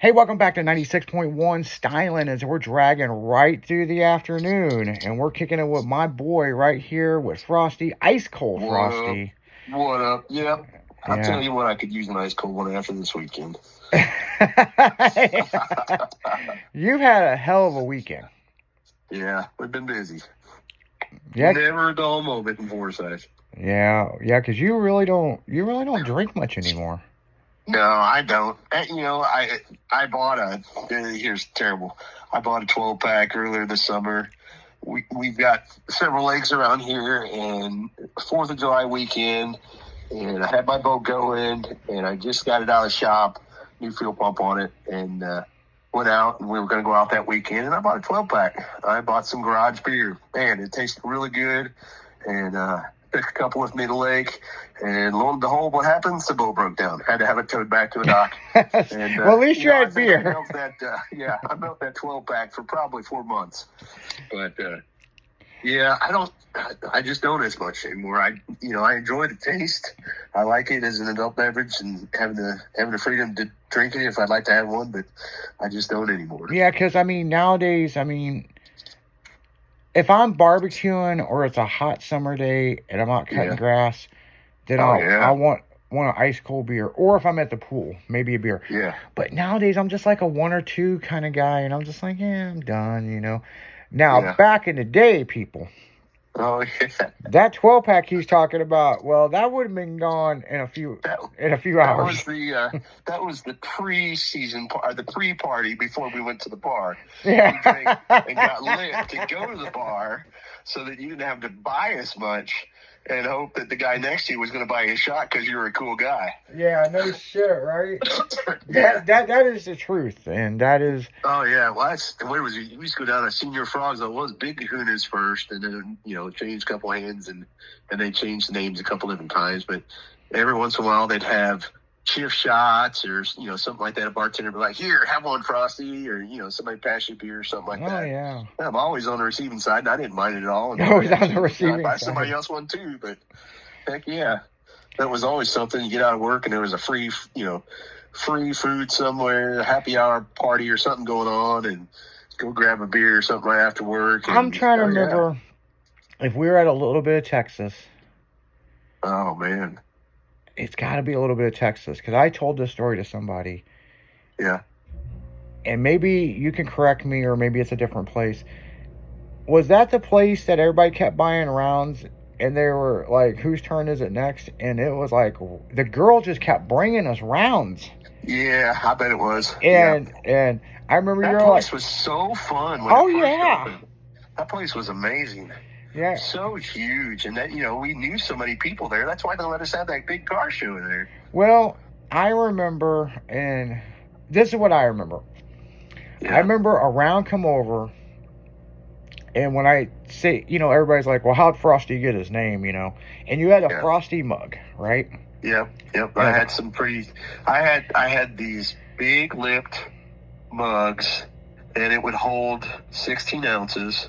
Hey, welcome back to 96.1 Styling as we're dragging right through the afternoon. And we're kicking it with my boy right here with Frosty, ice cold What up? Frosty. What up? Yep. I'll Yeah. tell you what, I could use an ice cold one after this weekend. You've had a hell of a weekend. Yeah, we've been busy. Yeah. Never a dull moment in Forsyth. Yeah, because you really don't drink much anymore. No, I don't. I bought here's terrible. I bought a 12-pack earlier this summer. We've got several lakes around here, and 4th of July weekend, and I had my boat going, and I just got it out of the shop, new fuel pump on it, and went out, and we were going to go out that weekend, and I bought a 12-pack. I bought some garage beer. Man, it tasted really good, and took a couple with me to the lake, and lo and behold, what happens? The boat broke down. Had to have it towed back to the dock. And, well, at least you had beer. I milked that 12-pack for probably 4 months. But, I just don't as much anymore. I enjoy the taste. I like it as an adult beverage and having the freedom to drink it if I'd like to have one, but I just don't anymore. Yeah, because, nowadays, if I'm barbecuing or it's a hot summer day and I'm out cutting grass, then I want an ice cold beer. Or if I'm at the pool, maybe a beer. Yeah. But nowadays I'm just like a 1 or 2 kind of guy, and I'm just like, I'm done, Now, back in the day, people. Oh, yeah. That 12-pack he's talking about, well, that would have been gone in a few hours. That was the pre-season or the pre-party before we went to the bar. Yeah. We drank and got lit to go to the bar so that you didn't have to buy as much and hope that the guy next to you was going to buy you a shot because you were a cool guy. Yeah, no shit, right? That is the truth, and that is. Oh yeah, well where was you? We used to go down to Senior Frogs. It was Big Kahuna's first, and then changed a couple hands, and they changed the names a couple different times. But every once in a while, they'd have shift shots or something like that. A bartender would be like, "Here, have one, Frosty," or somebody pass you a beer or something like that. Oh yeah. I'm always on the receiving side, and I didn't mind it at all. And always on the receiving side. Buy somebody else one too, but heck yeah, that was always something. You get out of work and there was a free food somewhere, a happy hour party or something going on, and go grab a beer or something right after work. And, I'm trying to remember if we were at a little bit of Texas. Oh man. It's got to be a little bit of Texas, because I told this story to somebody. Yeah. And maybe you can correct me, or maybe it's a different place. Was that the place that everybody kept buying rounds, and they were like, whose turn is it next? And it was like, the girl just kept bringing us rounds. Yeah, I bet it was. And I remember that place was so fun. That place was amazing. Yeah. So huge. And that, we knew so many people there. That's why they let us have that big car show in there. Well, I remember, and this is what I remember. Yeah. I remember a round come over, and when I say, everybody's like, well, how'd Frosty get his name, And you had a Frosty mug, right? Yep. I had some I had these big lipped mugs, and it would hold 16 ounces.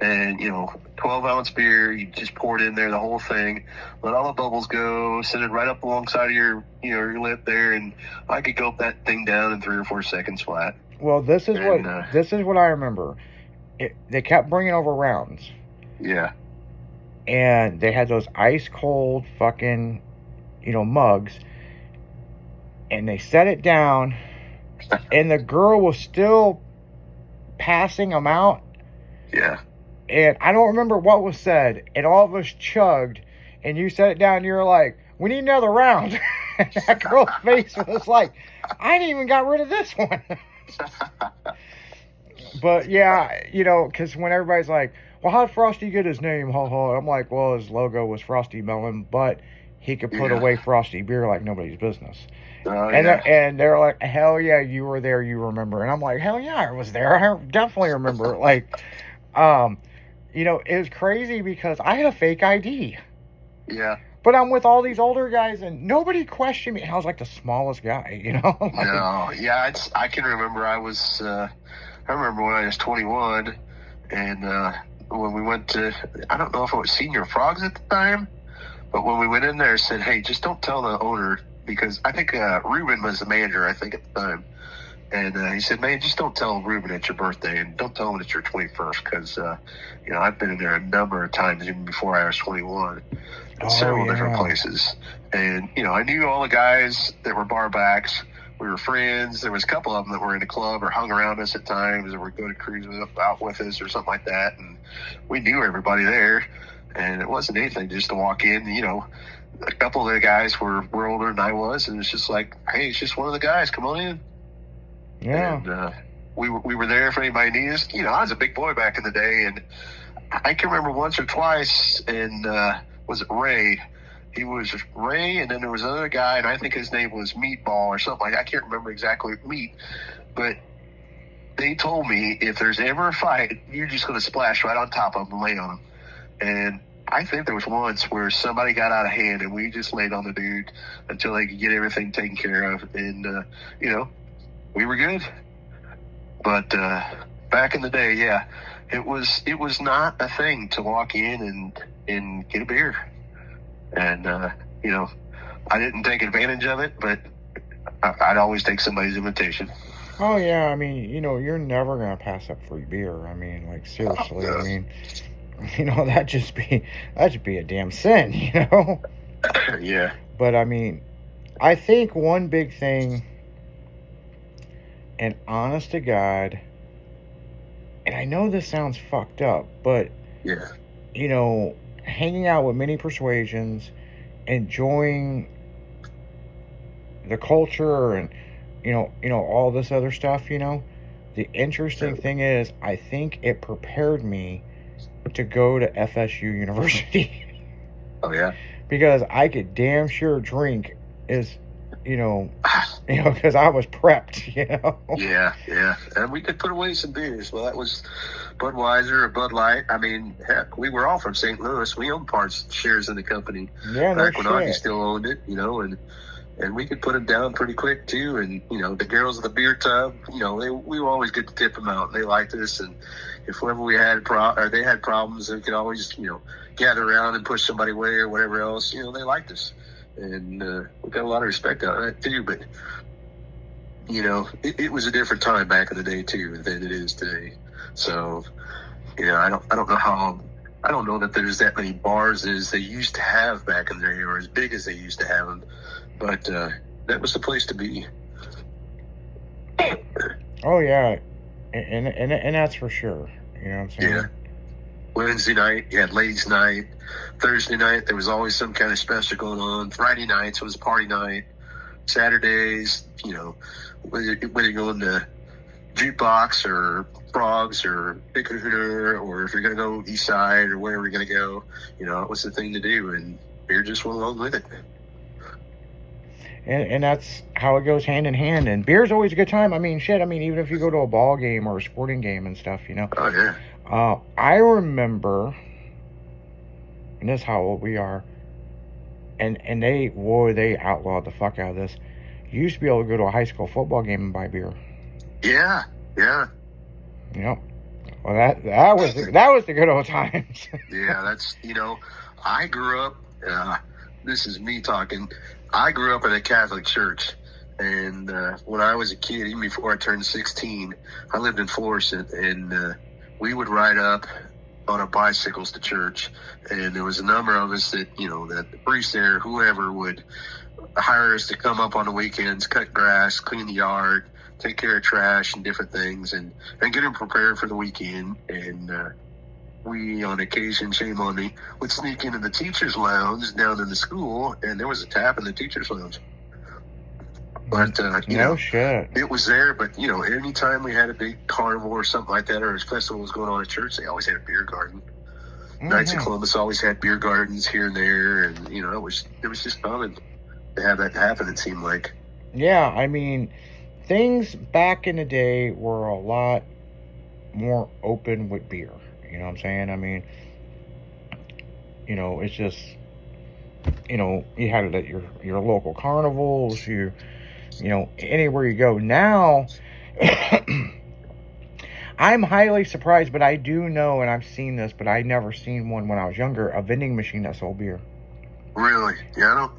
And, 12-ounce beer, you just pour it in there, the whole thing, let all the bubbles go, send it right up alongside of your lip there, and I could gulp that thing down in 3 or 4 seconds flat. Well, this is what I remember. They kept bringing over rounds. Yeah. And they had those ice-cold fucking, mugs, and they set it down, and the girl was still passing them out. Yeah. And I don't remember what was said, and all of us chugged, and you set it down, and you were like, we need another round. And that girl's face was like, I ain't even got rid of this one. But yeah, because when everybody's like, well, how'd Frosty get his name? I'm like, well, his logo was Frosty Melon, but he could put away Frosty beer like nobody's business. And they're like, hell yeah, you were there, you remember. And I'm like, hell yeah, I was there. I definitely remember. It was crazy because I had a fake ID. Yeah. But I'm with all these older guys, and nobody questioned me. And I was like the smallest guy, No, yeah, I can remember I remember when I was 21, and when we went to, I don't know if it was Senior Frogs at the time, but when we went in there, said, hey, just don't tell the owner, because I think Ruben was the manager, I think, at the time. And he said, man, just don't tell Ruben it's your birthday, and don't tell him it's your 21st, because, I've been in there a number of times even before I was 21 at several different places. And, I knew all the guys that were bar backs. We were friends. There was a couple of them that were in the club or hung around us at times, or would go to cruises out with us or something like that. And we knew everybody there. And it wasn't anything just to walk in. A couple of the guys were older than I was, and it's just like, hey, it's just one of the guys. Come on in. Yeah. And we were there if anybody needed us. I was a big boy back in the day, and I can remember once or twice. And was it Ray? He was Ray, and then there was another guy, and I think his name was Meatball or something like that. I can't remember exactly meat, but they told me if there's ever a fight, you're just going to splash right on top of them and lay on them. And I think there was once where somebody got out of hand, and we just laid on the dude until they could get everything taken care of. And, we were good. But back in the day, yeah, it was not a thing to walk in and get a beer. And, I didn't take advantage of it, but I'd always take somebody's invitation. Oh, yeah. I mean, you're never going to pass up free beer. I mean, like, seriously. I mean, that'd just be a damn sin, Yeah. But, I mean, I think one big thing, and honest to God, and I know this sounds fucked up, but, yeah, hanging out with many persuasions, enjoying the culture and, all this other stuff, the interesting thing is, I think it prepared me to go to FSU University. Oh, yeah? Because I could damn sure drink because I was prepped, Yeah. And we could put away some beers. Well, that was Budweiser or Bud Light. I mean, heck, we were all from St. Louis. We owned shares in the company. Yeah, back when Augie still owned it, and we could put them down pretty quick too. And the girls in the beer tub, we were always good to tip them out. They liked us, and if whenever we had they had problems, they could always gather around and push somebody away or whatever else. They liked us, and we got a lot of respect out of that too. But it was a different time back in the day too than it is today. So I don't know that there's that many bars as they used to have back in the day, or as big as they used to have them. But that was the place to be. Oh yeah, and that's for sure. You know what I'm saying? Yeah. Wednesday night, you had ladies' night. Thursday night, there was always some kind of special going on. Friday nights was party night. Saturdays, whether you're going to Jukebox or Frogs or Big Kahuna, or if you're going to go East Side or wherever you're going to go, it was the thing to do, and beer just went along with it. And that's how it goes hand in hand. And beer's always a good time. I mean, shit. I mean, even if you go to a ball game or a sporting game and stuff, Oh, yeah. I remember, and this is how old we are, and they outlawed the fuck out of this. You used to be able to go to a high school football game and buy beer. Yeah. Yep. Well, that was the good old times. Yeah, that's, I grew up, this is me talking, I grew up in a Catholic church, and when I was a kid, even before I turned 16, I lived in Florissant, and we would ride up on our bicycles to church, and there was a number of us that, that the priest there, whoever, would hire us to come up on the weekends, cut grass, clean the yard, take care of trash and different things, and get them prepared for the weekend. And we, on occasion, shame on me, would sneak into the teacher's lounge down in the school, and there was a tap in the teacher's lounge. But, shit. It was there, but, anytime we had a big carnival or something like that, or a festival was going on at church, they always had a beer garden. Mm-hmm. Knights of Columbus always had beer gardens here and there, and, it was just common to have that happen, it seemed like. Yeah, I mean, things back in the day were a lot more open with beer. You know what I'm saying? I mean, it's just, you had it at your local carnivals, anywhere you go. Now, I'm highly surprised, but I do know, and I've seen this, but I never seen one when I was younger, a vending machine that sold beer. Really? Yeah, I don't.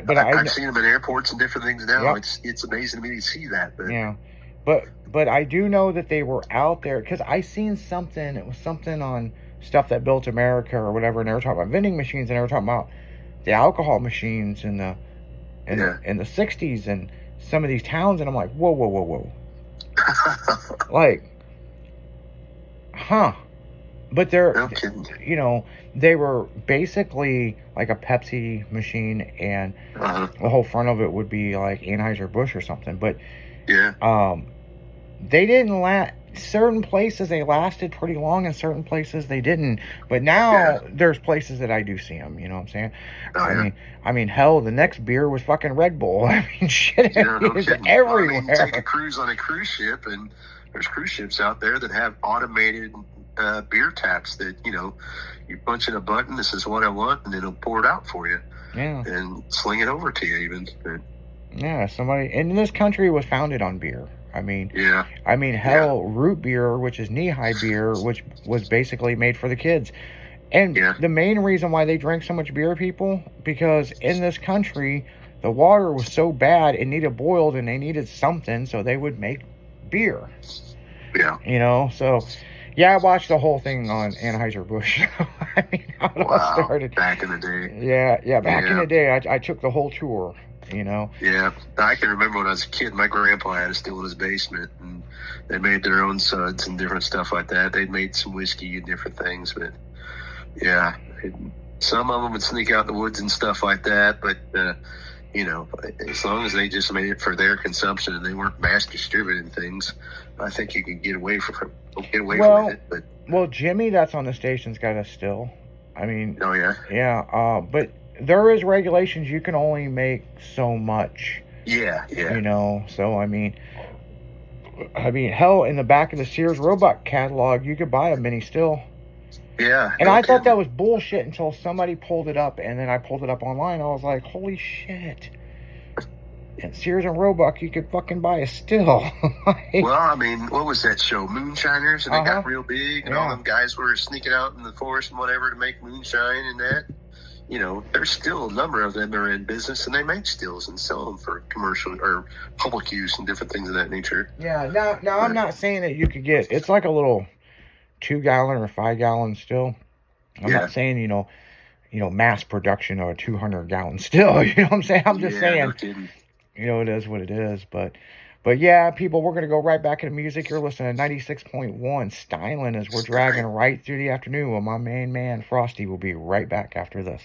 But I've seen them at airports and different things now. Yep. It's amazing to me to see that. But. Yeah, but I do know that they were out there because I seen something. It was something on Stuff That Built America or whatever, and they were talking about vending machines, and they were talking about the alcohol machines in the '60s and some of these towns, and I'm like, whoa, whoa, whoa, whoa, like, huh? But they're, No kidding. you know, they were basically like a Pepsi machine, and the whole front of it would be like Anheuser-Busch or something. But they didn't last. Certain places they lasted pretty long, and certain places they didn't. But now there's places that I do see them. You know what I'm saying? I mean, hell, the next beer was fucking Red Bull. I mean, shit, it's everywhere. You take a cruise on a cruise ship, and there's cruise ships out there that have automated beer taps that, you know, you punch in a button, this is what I want, and it'll pour it out for you. Yeah. And sling it over to you even. Yeah, somebody in this country was founded on beer. I mean, hell, root beer, which is knee-high beer, which was basically made for the kids. And the main reason why they drank so much beer, people, because in this country, the water was so bad, it needed boiled, and they needed something, so they would make beer. Yeah. You know, so, yeah, I watched the whole thing on Anheuser-Busch. I mean, how it all started. Back in the day. Yeah, back in the day, I took the whole tour. You know? Yeah, I can remember when I was a kid, my grandpa had a still in his basement, and they made their own suds and different stuff like that. They'd made some whiskey and different things, but some of them would sneak out in the woods and stuff like that. But you know, as long as they just made it for their consumption and they weren't mass distributing things, I think you could get away from it. But well, Jimmy, that's on the station's got a still. I mean, oh yeah, but. There is regulations. You can only make so much. Yeah. You know, so I mean, hell, in the back of the Sears Roebuck catalog, you could buy a mini still. Yeah. And I thought that was bullshit until somebody pulled it up, and then I pulled it up online. I was like, holy shit. And Sears and Roebuck, you could fucking buy a still. Well, I mean, what was that show? Moonshiners, and they got real big, and all them guys were sneaking out in the forest and whatever to make moonshine and that. You know, there's still a number of them that are in business, and they make stills and sell them for commercial or public use and different things of that nature. Yeah, now I'm not saying that you could get, it's like a little 2-gallon or 5-gallon still. I'm not saying, you know, mass production of a 200-gallon still. You know what I'm saying? I'm just saying, no kidding. You know, it is what it is. But yeah, people, we're going to go right back into music. You're listening to 96.1 Styling as we're dragging right through the afternoon with my main man, Frosty. Will be right back after this.